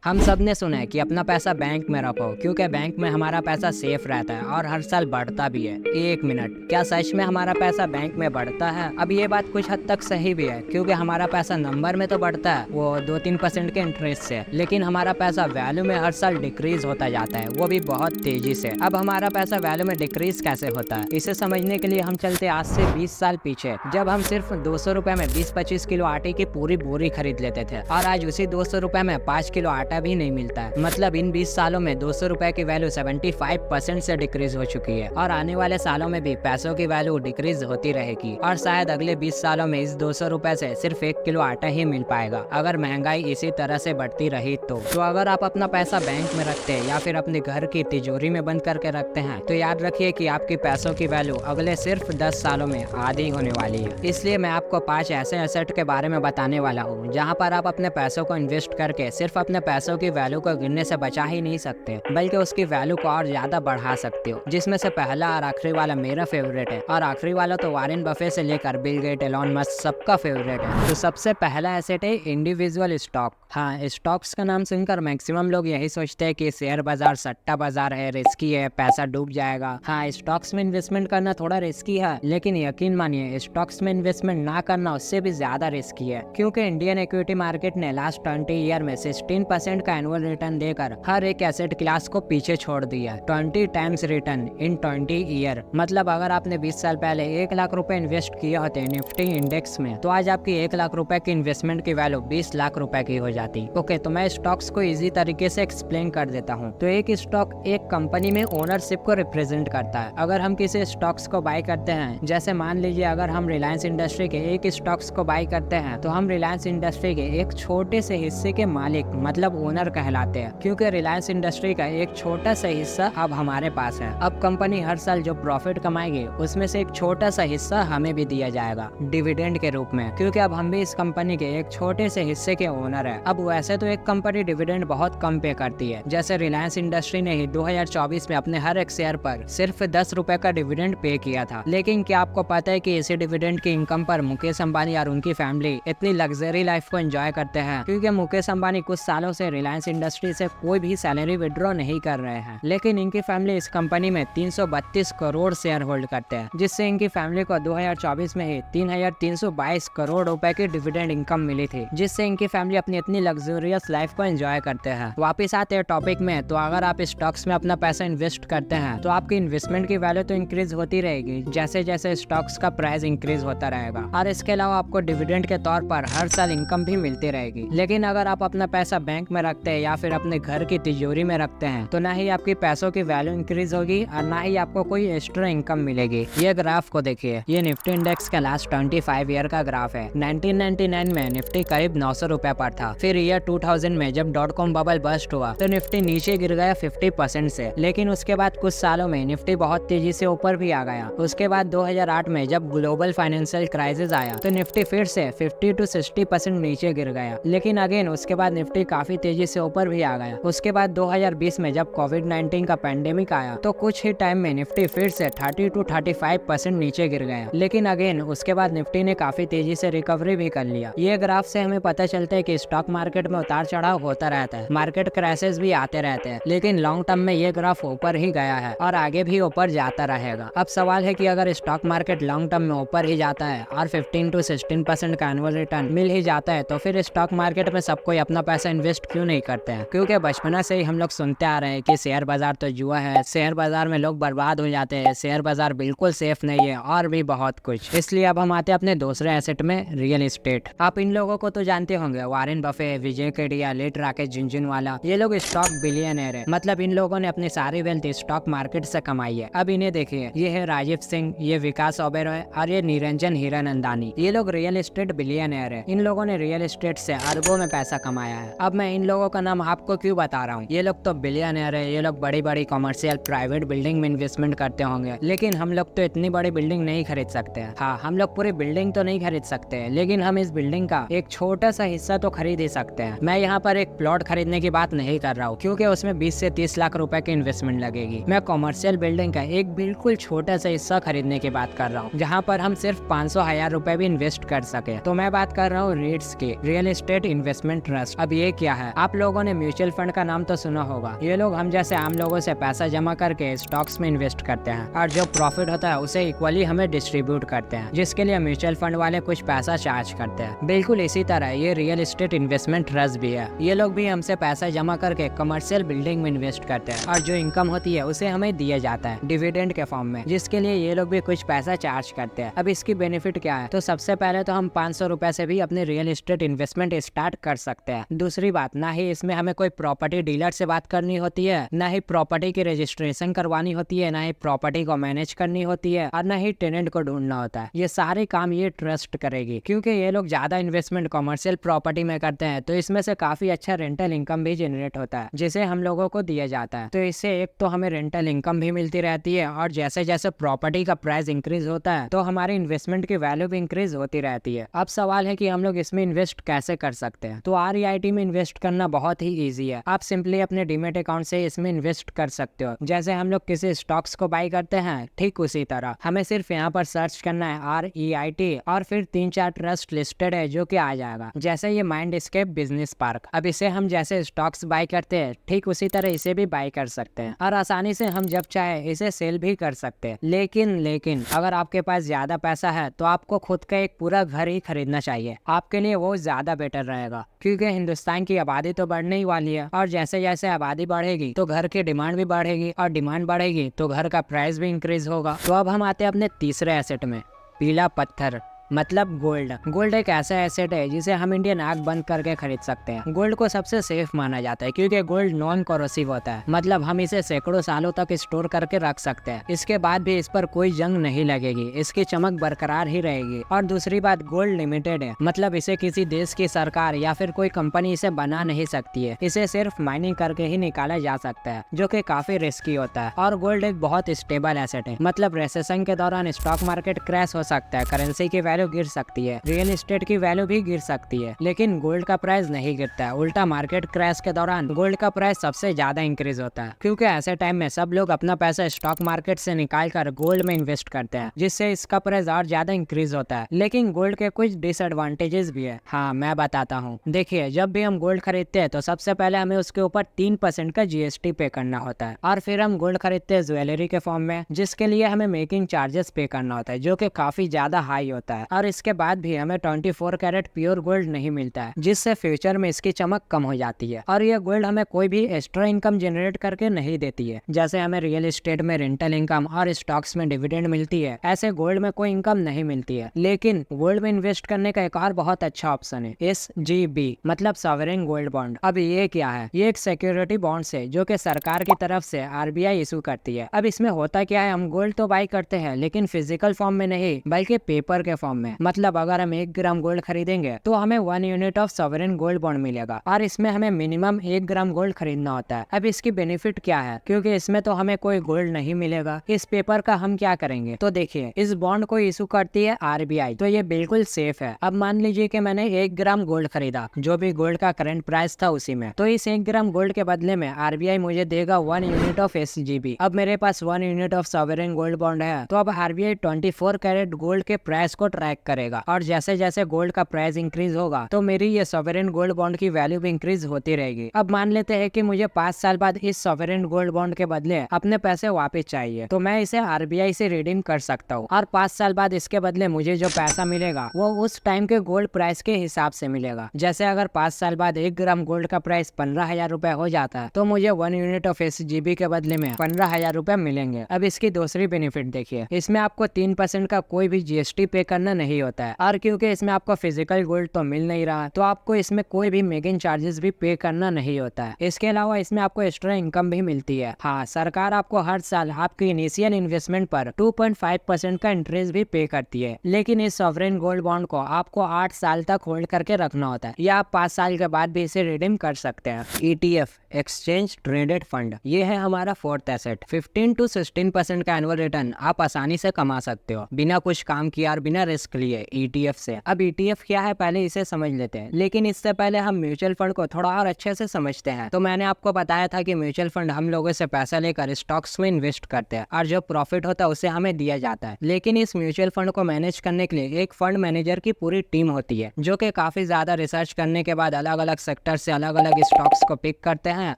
हम सब ने सुना है कि अपना पैसा बैंक में रखो क्योंकि बैंक में हमारा पैसा सेफ रहता है और हर साल बढ़ता भी है। एक मिनट, क्या सच में हमारा पैसा बैंक में बढ़ता है? अब ये बात कुछ हद तक सही भी है क्योंकि हमारा पैसा नंबर में तो बढ़ता है, वो 2-3% के इंटरेस्ट से, लेकिन हमारा पैसा वैल्यू में हर साल डिक्रीज होता जाता है, वो भी बहुत तेजी से। अब हमारा पैसा वैल्यू में डिक्रीज कैसे होता है, इसे समझने के लिए हम चलते आज से 20 साल पीछे, जब हम सिर्फ 200 रुपए में 20-25 किलो आटे की पूरी बोरी खरीद लेते थे और आज उसी 200 रुपए में 5 किलो आटा भी नहीं मिलता है। मतलब इन 20 सालों में 200 रुपए की वैल्यू 75% से डिक्रीज हो चुकी है और आने वाले सालों में भी पैसों की वैल्यू डिक्रीज होती रहेगी और शायद अगले 20 सालों में इस 200 रुपए से सिर्फ 1 किलो आटा ही मिल पाएगा अगर महंगाई इसी तरह से बढ़ती रही तो अगर आप अपना पैसा बैंक में रखते हैं या फिर अपने घर की तिजोरी में बंद करके रखते हैं तो याद रखिए कि आपकी पैसों की वैल्यू अगले सिर्फ 10 सालों में आधी होने वाली है। इसलिए मैं आपको 5 ऐसे एसेट के बारे में बताने वाला हूँ जहाँ पर आप अपने पैसों को इन्वेस्ट करके सिर्फ अपने पैसों की वैल्यू को गिरने से बचा ही नहीं सकते बल्कि उसकी वैल्यू को और ज्यादा बढ़ा सकते हो। जिसमें से पहला और आखिरी वाला मेरा फेवरेट है और आखिरी वाला तो वॉरेन बफे से लेकर बिल गेट, एलॉन मस्क सबका फेवरेट है। तो सबसे पहला एसेट है इंडिविजुअल स्टॉक। हाँ, स्टॉक्स का नाम सुनकर मैक्सिमम लोग यही सोचते हैं कि शेयर बाजार सट्टा बाजार है, रिस्की है, पैसा डूब जाएगा। हाँ, स्टॉक्स में इन्वेस्टमेंट करना थोड़ा रिस्की है, लेकिन यकीन मानिए स्टॉक्स में इन्वेस्टमेंट ना करना उससे भी ज्यादा रिस्की है क्योंकि इंडियन इक्विटी मार्केट ने लास्ट 20 ईयर में 16% का एनुअल रिटर्न देकर हर एक एसेट क्लास को पीछे छोड़ दिया। 20 टाइम्स रिटर्न इन 20 ईयर। मतलब अगर आपने 20 साल पहले 1 लाख रुपए इन्वेस्ट किए होते निफ्टी इंडेक्स में तो आज आपकी 1 लाख रुपए की इन्वेस्टमेंट की वैल्यू 20 लाख रुपए की हो जाती। ओके, तो मैं स्टॉक्स को इजी तरीके से एक्सप्लेन कर देता हूँ। तो एक स्टॉक एक कंपनी में ओनरशिप को रिप्रेजेंट करता है। अगर हम किसी स्टॉक्स को बाय करते हैं, जैसे मान लीजिए अगर हम रिलायंस इंडस्ट्री के एक स्टॉक्स को बाय करते हैं तो हम रिलायंस इंडस्ट्री के एक छोटे से हिस्से के मालिक मतलब ओनर कहलाते हैं क्योंकि रिलायंस इंडस्ट्री का एक छोटा सा हिस्सा अब हमारे पास है। अब कंपनी हर साल जो प्रॉफिट कमाएगी उसमें से एक छोटा सा हिस्सा हमें भी दिया जाएगा डिविडेंड के रूप में, क्योंकि अब हम भी इस कंपनी के एक छोटे से हिस्से के ओनर है। अब वैसे तो एक कंपनी डिविडेंड बहुत कम पे करती है, जैसे रिलायंस इंडस्ट्री ने ही 2024 में अपने हर एक शेयर पर सिर्फ 10 रुपए का डिविडेंड पे किया था। लेकिन क्या आपको पता है कि इसी डिविडेंड की इनकम पर मुकेश अंबानी और उनकी फैमिली इतनी लग्जरी लाइफ को एंजॉय करते हैं क्योंकि मुकेश अंबानी कुछ सालों से रिलायंस इंडस्ट्री से कोई भी सैलरी विड्रॉ नहीं कर रहे हैं, लेकिन इनकी फैमिली इस कंपनी में 332 करोड़ शेयर होल्ड करते हैं, जिससे इनकी फैमिली को 2024 में ही 3322 करोड़ रुपए की डिविडेंड इनकम मिली थी, जिससे इनकी फैमिली अपनी इतनी लग्जरियस लाइफ को एंजॉय करते हैं। वापिस आते हैं टॉपिक में, तो अगर आप स्टॉक्स में अपना पैसा इन्वेस्ट करते हैं तो आपकी इन्वेस्टमेंट की वैल्यू तो इंक्रीज होती रहेगी जैसे जैसे स्टॉक्स का प्राइस इंक्रीज होता रहेगा और इसके अलावा आपको डिविडेंड के तौर पर हर साल इनकम भी मिलती रहेगी। लेकिन अगर आप अपना पैसा बैंक में रखते हैं या फिर अपने घर की तिजोरी में रखते हैं तो ना ही आपकी पैसों की वैल्यू इंक्रीज होगी और ना ही आपको कोई एक्स्ट्रा इनकम मिलेगी। ये ग्राफ को देखिए, ये निफ्टी इंडेक्स का लास्ट 25 ईयर का ग्राफ है। 1999 में निफ्टी करीब 900 रुपए पर था। फिर ईयर 2000 में जब .com बबल बस्ट हुआ तो निफ्टी नीचे गिर गया 50% से, लेकिन उसके बाद कुछ सालों में निफ्टी बहुत तेजी से ऊपर भी आ गया। उसके बाद 2008 में जब ग्लोबल फाइनेंशियल क्राइसिस आया तो निफ्टी फिर से 50-60% नीचे गिर गया, लेकिन अगेन उसके बाद निफ्टी काफी तेजी से ऊपर भी आ गया। उसके बाद 2020 में जब कोविड-19 का पैंडेमिक आया तो कुछ ही टाइम में निफ्टी फिर से 30-35% नीचे गिर गया, लेकिन अगेन उसके बाद निफ्टी ने काफी तेजी से रिकवरी भी कर लिया। ये ग्राफ से हमें पता चलता है कि स्टॉक मार्केट में उतार चढ़ाव होता रहता है, मार्केट क्रैशेस भी आते रहते हैं, लेकिन लॉन्ग टर्म में ये ग्राफ ऊपर ही गया है और आगे भी ऊपर जाता रहेगा। अब सवाल है कि अगर स्टॉक मार्केट लॉन्ग टर्म में ऊपर ही जाता है और 15-16% का एनुअल रिटर्न मिल ही जाता है तो फिर स्टॉक मार्केट में सब कोई अपना पैसा इन्वेस्ट क्यों नहीं करते हैं? क्योंकि बचपना से ही हम लोग सुनते आ रहे हैं कि शेयर बाजार तो जुआ है, शेयर बाजार में लोग बर्बाद हो जाते हैं, शेयर बाजार बिल्कुल सेफ नहीं है और भी बहुत कुछ। इसलिए अब हम आते हैं अपने दूसरे एसेट में, रियल एस्टेट। आप इन लोगों को तो जानते होंगे, वॉरेन बफे, विजय केडिया, लेट राकेश झुनझुनवाला, ये लोग स्टॉक बिलियनर है। मतलब इन लोगों ने अपनी सारी वेल्थ स्टॉक मार्केट से कमाई है। अब इन्हें देखिए, ये है राजीव सिंह, ये विकास ओबेरॉय और ये निरंजन हीरानंदानी। ये लोग रियल एस्टेट बिलियनर है। इन लोगों ने रियल एस्टेट से अरबों में पैसा कमाया है। अब मैं इन लोगों का नाम आपको क्यों बता रहा हूँ? ये लोग तो बिलियनर है, ये लोग बड़ी बड़ी कमर्शियल प्राइवेट बिल्डिंग में इन्वेस्टमेंट करते होंगे, लेकिन हम लोग तो इतनी बड़ी बिल्डिंग नहीं खरीद सकते। हाँ, हम लोग पूरी बिल्डिंग तो नहीं खरीद सकते, लेकिन हम इस बिल्डिंग का एक छोटा सा हिस्सा तो खरीद ही सकते हैं। मैं यहाँ पर एक प्लॉट खरीदने की बात नहीं कर रहा हूँ क्योंकि उसमें 20 से 30 लाख रुपए की इन्वेस्टमेंट लगेगी। मैं कमर्शियल बिल्डिंग का एक बिल्कुल छोटा सा हिस्सा खरीदने की बात कर रहा हूँ जहाँ पर हम सिर्फ 500,000 रुपए भी इन्वेस्ट कर सके। तो मैं बात कर रहा हूँ रीट्स की, रियल एस्टेट इन्वेस्टमेंट ट्रस्ट। अब ये क्या है? है। आप लोगों ने म्यूचुअल फंड का नाम तो सुना होगा। ये लोग हम जैसे आम लोगों से पैसा जमा करके स्टॉक्स में इन्वेस्ट करते हैं और जो प्रॉफिट होता है उसे इक्वली हमें डिस्ट्रीब्यूट करते हैं, जिसके लिए म्यूचुअल फंड वाले कुछ पैसा चार्ज करते हैं। बिल्कुल इसी तरह ये रियल एस्टेट इन्वेस्टमेंट ट्रस्ट भी है। ये लोग भी हमसे पैसा जमा करके कमर्शियल बिल्डिंग में इन्वेस्ट करते हैं और जो इनकम होती है उसे हमें दिया जाता है डिविडेंड के फॉर्म में, जिसके लिए ये लोग भी कुछ पैसा चार्ज करते हैं। अब इसकी बेनिफिट क्या है? तो सबसे पहले तो हम 500 रुपए से भी अपने रियल एस्टेट इन्वेस्टमेंट स्टार्ट कर सकते हैं। दूसरी बात, ना ही इसमें हमें कोई प्रॉपर्टी डीलर से बात करनी होती है, ना ही प्रॉपर्टी की रजिस्ट्रेशन करवानी होती है, ना ही प्रॉपर्टी को मैनेज करनी होती है और ना ही टेनेंट को ढूंढना होता है। ये सारे काम ये ट्रस्ट करेगी, क्योंकि ये लोग ज्यादा इन्वेस्टमेंट कमर्शियल प्रॉपर्टी में करते हैं, तो इसमें से काफी अच्छा रेंटल इनकम भी जनरेट होता है जिसे हम लोगों को दिया जाता है। तो इससे एक तो हमें रेंटल इनकम भी मिलती रहती है और जैसे जैसे प्रॉपर्टी का प्राइस इंक्रीज होता है तो हमारी इन्वेस्टमेंट की वैल्यू भी इंक्रीज होती रहती है। अब सवाल है कि हम लोग इसमें इन्वेस्ट कैसे कर सकते हैं। तो REIT में इन्वेस्ट करना बहुत ही ईजी है। आप सिंपली अपने डीमेट अकाउंट से इसमें इन्वेस्ट कर सकते हो। जैसे हम लोग किसी स्टॉक्स को बाई करते हैं, ठीक उसी तरह हमें सिर्फ यहाँ पर सर्च करना है REIT और फिर 3-4 ट्रस्ट लिस्टेड है जो कि आ जाएगा, जैसे ये माइंडस्केप बिजनेस पार्क। अब इसे हम जैसे स्टॉक्स बाई करते हैं ठीक उसी तरह इसे भी बाई कर सकते हैं और आसानी से हम जब चाहे इसे सेल भी कर सकते हैं। लेकिन अगर आपके पास ज्यादा पैसा है तो आपको खुद का एक पूरा घर ही खरीदना चाहिए। आपके लिए वो ज्यादा बेटर रहेगा, क्योंकि हिंदुस्तान की आबादी तो बढ़ने ही वाली है और जैसे जैसे आबादी बढ़ेगी तो घर की डिमांड भी बढ़ेगी और डिमांड बढ़ेगी तो घर का प्राइस भी इंक्रीज होगा। तो अब हम आते हैं अपने तीसरे एसेट में, पीला पत्थर मतलब गोल्ड। गोल्ड एक ऐसा एसेट है जिसे हम इंडियन आंख बंद करके खरीद सकते हैं। गोल्ड को सबसे सेफ माना जाता है क्योंकि गोल्ड नॉन कोरोसिव होता है, मतलब हम इसे सैकड़ों सालों तक स्टोर करके रख सकते हैं। इसके बाद भी इस पर कोई जंग नहीं लगेगी, इसकी चमक बरकरार ही रहेगी। और दूसरी बात, गोल्ड लिमिटेड है, मतलब इसे किसी देश की सरकार या फिर कोई कंपनी इसे बना नहीं सकती है। इसे सिर्फ माइनिंग करके ही निकाला जा सकता है, जो कि काफी रिस्की होता है। और गोल्ड एक बहुत स्टेबल एसेट है, मतलब रिसेशन के दौरान स्टॉक मार्केट क्रैश हो सकता है, करेंसी की वैल्यू गिर सकती है, रियल एस्टेट की वैल्यू भी गिर सकती है, लेकिन गोल्ड का प्राइस नहीं गिरता है। उल्टा मार्केट क्रैश के दौरान गोल्ड का प्राइस सबसे ज्यादा इंक्रीज होता है, क्योंकि ऐसे टाइम में सब लोग अपना पैसा स्टॉक मार्केट से निकाल कर गोल्ड में इन्वेस्ट करते हैं, जिससे इसका प्राइस और ज्यादा इंक्रीज होता है। लेकिन गोल्ड के कुछ डिसएडवांटेजेस भी है। हाँ, मैं बताता हूँ। देखिए, जब भी हम गोल्ड खरीदते हैं तो सबसे पहले हमें उसके ऊपर 3% का GST पे करना होता है, और फिर हम गोल्ड खरीदते हैं ज्वेलरी के फॉर्म में, जिसके लिए हमें मेकिंग चार्जेस पे करना होता है, जो कि काफी ज्यादा हाई होता है। और इसके बाद भी हमें 24 कैरेट प्योर गोल्ड नहीं मिलता है, जिससे फ्यूचर में इसकी चमक कम हो जाती है। और ये गोल्ड हमें कोई भी एक्स्ट्रा इनकम जनरेट करके नहीं देती है। जैसे हमें रियल एस्टेट में रेंटल इनकम और स्टॉक्स में डिविडेंड मिलती है, ऐसे गोल्ड में कोई इनकम नहीं मिलती है। लेकिन गोल्ड में इन्वेस्ट करने का एक और बहुत अच्छा ऑप्शन है SGB, मतलब सॉवरेन गोल्ड बॉन्ड। अब ये क्या है? ये एक सिक्योरिटी बॉन्ड है जो कि सरकार की तरफ से RBI इशू करती है। अब इसमें होता क्या है, हम गोल्ड तो बाई करते हैं लेकिन फिजिकल फॉर्म में नहीं, बल्कि पेपर के फॉर्म में। मतलब अगर हम 1 ग्राम गोल्ड खरीदेंगे तो हमें 1 unit of sovereign gold bond मिलेगा, और इसमें हमें मिनिमम 1 ग्राम गोल्ड खरीदना होता है। अब इसकी बेनिफिट क्या है? क्योंकि इसमें तो हमें कोई गोल्ड नहीं मिलेगा, इस पेपर का हम क्या करेंगे? तो देखिए, इस बॉन्ड को इशू करती है RBI, तो ये बिल्कुल सेफ है। अब मान लीजिए कि मैंने 1 ग्राम गोल्ड खरीदा, जो भी गोल्ड का करंट प्राइस था उसी में, तो इस 1 ग्राम गोल्ड के बदले में RBI मुझे देगा 1 यूनिट ऑफ SGB। अब मेरे पास 1 unit of sovereign gold bond है, तो अब RBI 24 कैरेट गोल्ड के प्राइस को ट्रैक करेगा, और जैसे जैसे गोल्ड का प्राइस इंक्रीज होगा तो मेरी ये सॉवरेन गोल्ड बॉन्ड की वैल्यू भी इंक्रीज होती रहेगी। अब मान लेते हैं कि मुझे 5 साल बाद इस सॉवरेन गोल्ड बॉन्ड के बदले अपने पैसे वापस चाहिए, तो मैं इसे RBI से रिडीम कर सकता हूँ, और 5 साल बाद इसके बदले मुझे जो पैसा मिलेगा वो उस टाइम के गोल्ड प्राइस के हिसाब से मिलेगा। जैसे अगर 5 साल बाद 1 ग्राम गोल्ड का प्राइस 15,000 रुपए हो जाता है, तो मुझे 1 यूनिट ऑफ SGB के बदले में 15,000 रुपए मिलेंगे। अब इसकी दूसरी बेनिफिट देखिए, इसमें आपको 3% का कोई भी GST पे करना नहीं होता है, और क्योंकि इसमें आपको फिजिकल गोल्ड तो मिल नहीं रहा, तो आपको इसमें कोई भी मेकिंग चार्जेस भी पे करना नहीं होता है। इसके अलावा इसमें आपको एक्स्ट्रा इनकम भी मिलती है। हाँ, सरकार आपको हर साल आपकी इनिशियल इन्वेस्टमेंट पर 2.5% का इंटरेस्ट भी पे करती है, लेकिन इस सॉवरेन गोल्ड बॉन्ड को आपको 8 साल तक होल्ड करके रखना होता है, या आप 5 साल के बाद भी इसे रिडीम कर सकते हैं। ETF, एक्सचेंज ट्रेडेड फंड, ये है हमारा फोर्थ एसेट। 15 to 16% का एनुअल रिटर्न आप आसानी से कमा सकते हो, बिना कुछ काम किए और बिना रिस्क लिए ETF से। अब ETF क्या है पहले इसे समझ लेते हैं, लेकिन इससे पहले हम म्यूचुअल फंड को थोड़ा और अच्छे से समझते हैं। तो मैंने आपको बताया था कि म्यूचुअल फंड हम लोगों से पैसा लेकर स्टॉक्स में इन्वेस्ट करते हैं और जो प्रॉफिट होता है उसे हमें दिया जाता है। लेकिन इस म्यूचुअल फंड को मैनेज करने के लिए एक फंड मैनेजर की पूरी टीम होती है, जो कि काफी ज्यादा रिसर्च करने के बाद अलग अलग सेक्टर से अलग अलग स्टॉक्स को पिक करते हैं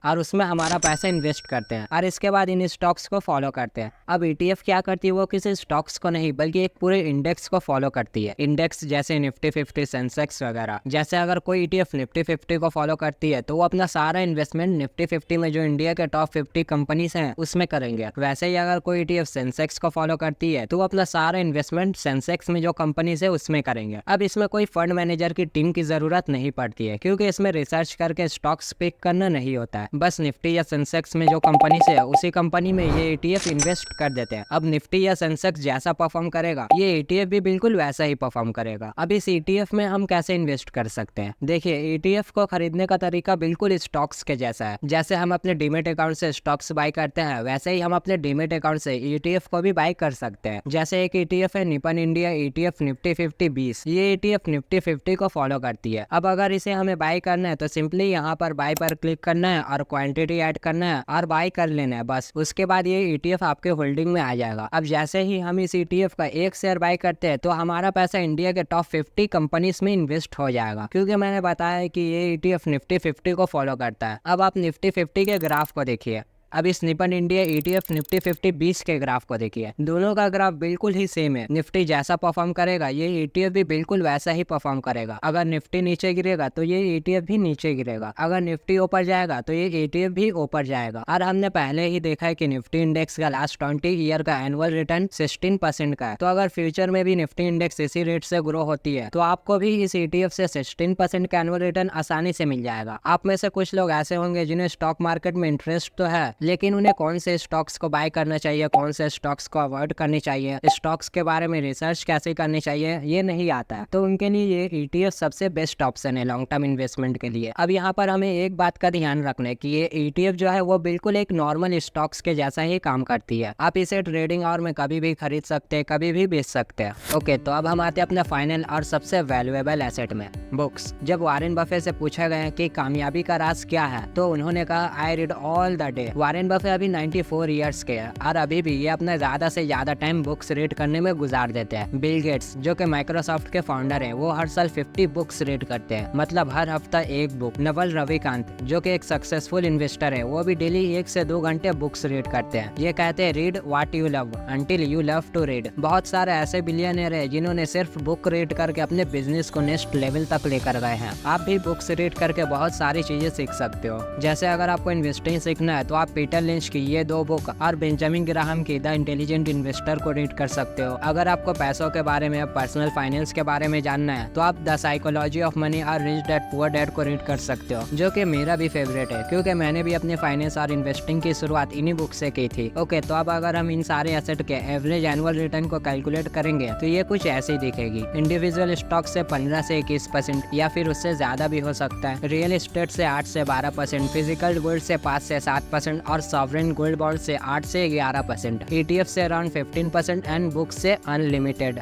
और उसमें हमारा पैसा इन्वेस्ट करते हैं और इसके बाद इन स्टॉक्स को फॉलो करते हैं। अब ETF क्या करती है, वो किसी स्टॉक्स को नहीं बल्कि एक पूरे इंडेक्स को फॉलो करती है। इंडेक्स जैसे निफ्टी 50, सेंसेक्स वगैरह। जैसे अगर कोई ETF निफ्टी 50 को फॉलो करती है तो वो अपना सारा इन्वेस्टमेंट निफ्टी 50 में जो इंडिया के टॉप 50 कंपनीज हैं उसमें करेंगे। वैसे ही अगर कोई ETF सेंसेक्स को फॉलो करती है तो वो अपना सारा इन्वेस्टमेंट सेंसेक्स में जो कंपनीज है उसमें करेंगे। अब इसमें कोई फंड मैनेजर की टीम की जरूरत नहीं पड़ती है, क्योंकि इसमें रिसर्च करके स्टॉक्स पिक करना नहीं होता है। बस निफ्टी या सेंसेक्स में जो कंपनी से है उसी कंपनी में ये ETF इन्वेस्ट कर देते हैं। अब निफ्टी या सेंसेक्स जैसा परफॉर्म करेगा ये ETF भी बिल्कुल वैसा ही परफॉर्म करेगा। अब इस ETF में हम कैसे इन्वेस्ट कर सकते हैं? देखिए, ETF को खरीदने का तरीका बिल्कुल स्टॉक्स के जैसा है। जैसे हम अपने डीमेट अकाउंट से स्टॉक्स बाय करते हैं, वैसे ही हम अपने डीमेट अकाउंट से ETF को भी बाय कर सकते हैं। जैसे एक ETF है निपन इंडिया ETF निफ्टी 50-20। ये ETF निफ्टी 50 को फॉलो करती है। अब अगर इसे हमें बाय करना है तो सिंपली यहाँ पर बाय पर क्लिक करना है और क्वांटिटी ऐड करना है और बाय कर लेना है बस। उसके बाद ये ETF आपके होल्डिंग में आ जाएगा। अब जैसे ही हम इस ETF का एक शेयर बाय करते हैं तो हमारा पैसा इंडिया के टॉप 50 कंपनीज में इन्वेस्ट हो जाएगा, क्योंकि मैंने बताया है कि ये ETF निफ्टी 50 को फॉलो करता है। अब आप निफ्टी 50 के ग्राफ को देखिए। अब इस निपन इंडिया ETF निफ्टी 50-20 के ग्राफ को देखिए, दोनों का ग्राफ बिल्कुल ही सेम है। निफ्टी जैसा परफॉर्म करेगा ये ETF भी बिल्कुल वैसा ही परफॉर्म करेगा। अगर निफ्टी नीचे गिरेगा तो ये ETF भी नीचे गिरेगा, अगर निफ्टी ऊपर जाएगा तो ये ETF भी ऊपर जाएगा। और हमने पहले ही देखा है कि निफ्टी इंडेक्स का लास्ट 20 ईयर का एनुअल रिटर्न 16% का है। तो अगर फ्यूचर में भी निफ्टी इंडेक्स इसी रेट से ग्रो होती है तो आपको भी इस ETF से 16% का एनुअल रिटर्न आसानी से मिल जाएगा। आप में से कुछ लोग ऐसे होंगे जिन्हें स्टॉक मार्केट में इंटरेस्ट तो है, लेकिन उन्हें कौन से स्टॉक्स को बाय करना चाहिए, कौन से स्टॉक्स को अवॉइड करनी चाहिए, स्टॉक्स के बारे में रिसर्च कैसे करनी चाहिए ये नहीं आता है। तो उनके लिए ये ETF सबसे बेस्ट ऑप्शन है लॉन्ग टर्म इन्वेस्टमेंट के लिए। अब यहाँ पर हमें एक बात का ध्यान रखना है कि ये ETF जो है वो बिल्कुल एक नॉर्मल स्टॉक्स के जैसा ही काम करती है। आप इसे ट्रेडिंग आवर में कभी भी खरीद सकते हैं, कभी भी बेच सकते हैं। ओके, तो अब हम आते हैं अपने फाइनल और सबसे वैल्यूएबल एसेट में, बुक्स। जब वॉरेन बफेट से पूछा गया कि कामयाबी का राज क्या है तो उन्होंने कहा I read all the day. Warren Buffett अभी 94 इयर्स के हैं और अभी भी ये अपना ज्यादा से ज्यादा टाइम बुक्स रीड करने में गुजार देते हैं। बिल गेट्स जो कि माइक्रोसॉफ्ट के फाउंडर हैं, वो हर साल 50 बुक्स रीड करते हैं, मतलब हर हफ्ता एक बुक। नवल रविकांत जो कि एक सक्सेसफुल इन्वेस्टर है, वो भी डेली 1 से 2 घंटे बुक्स रीड करते हैं। ये कहते हैं read what you love until you love to read. बहुत सारे ऐसे बिलियनर है जिन्होंने सिर्फ बुक रीड करके अपने बिजनेस को नेक्स्ट लेवल तक लेकर गए हैं। आप भी बुक्स रीड करके बहुत सारी चीजें सीख सकते हो। जैसे अगर आपको इन्वेस्टिंग सीखना है तो आप पीटर लिंच की ये 2 बुक और बेंजामिन ग्राहम की द इंटेलिजेंट इन्वेस्टर को रीड कर सकते हो। अगर आपको पैसों के बारे में, पर्सनल फाइनेंस के बारे में जानना है तो आप द साइकोलॉजी ऑफ मनी और रिच डैड पुअर डैड को रीड कर सकते हो, जो कि मेरा भी फेवरेट है, क्योंकि मैंने भी अपने फाइनेंस और इन्वेस्टिंग की शुरुआत इन्हीं बुक से की थी। ओके, तो अब अगर हम इन सारे एसेट के एवरेज एनुअल रिटर्न को कैलकुलेट करेंगे तो ये कुछ ऐसी दिखेगी। इंडिविजुअल स्टॉक से 15 से 21% या फिर उससे ज्यादा भी हो सकता है, रियल एस्टेट से 8 से 12%, फिजिकल गोल्ड से 5 से 7% और सॉवरेन गोल्ड बॉन्ड से 8 से 11%, ETF से अराउंड 15% एंड बुक से अनलिमिटेड।